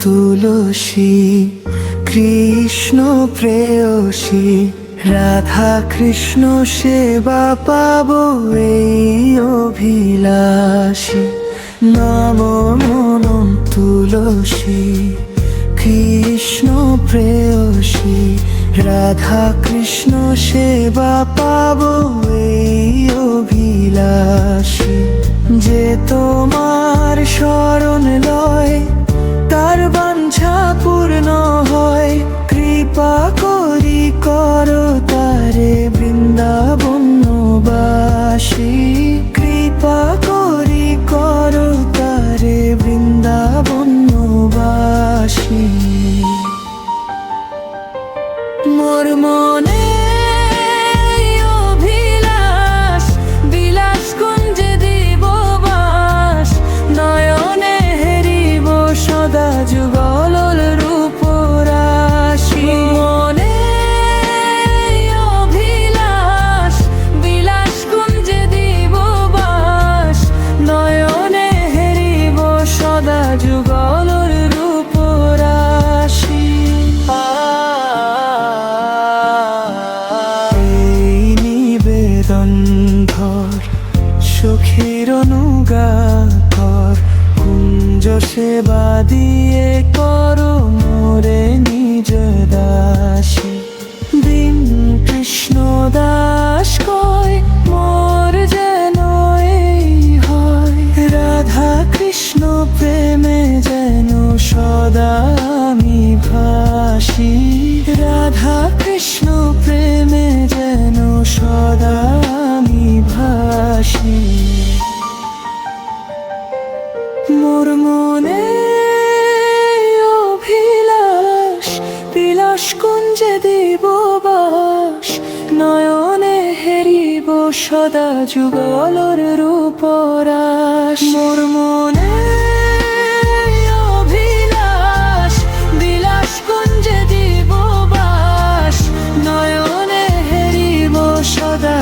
তুলসী কৃষ্ণ প্রেয়সী রাধা কৃষ্ণ সেবা পাবো এই অভিলাষী। নমো মনম তুলসী কৃষ্ণ প্রেয়সী রাধা কৃষ্ণ সেবা পাবো এই অভিলাষী। যে তোমার শরণ লয় তার বাঞ্ছা পূর্ণ হয়, কৃপা করি করো তারে বৃন্দাবনবাসী। কৃপা করি করো তারে বৃন্দাবনবাসী। মোর মনে অভিলাষ বিলাস কুঞ্জে দিব বাস, নয়নে হেরিব সদা যুগল রূপরাশি। মনে অভিলাষ বিলাস কুঞ্জে দিব বাস, নয়নে হেরিব সদা যুগল রূপরাশি। ধর সুখের অনুগাকর, কুঞ্জ সেবা দিয়ে করো মোরে নিজ দাসী। দিন কৃষ্ণ দাস কয় মোর যেন এই হয়, রাধা কৃষ্ণ প্রেমে যেন সদা আমি ভাসি। রাধা কৃষ্ণ প্রেমে যেন সদা আমি ভাসি। মোর মনে অভিলাষ বিলাস কুঞ্জে দিব বাস, নয়নে হেরিব সদা যুগলর রূপরাশ। মোর মনে অভিলাষ বিলাস কুঞ্জে দিব বাস, নয়নে হেরিব সদা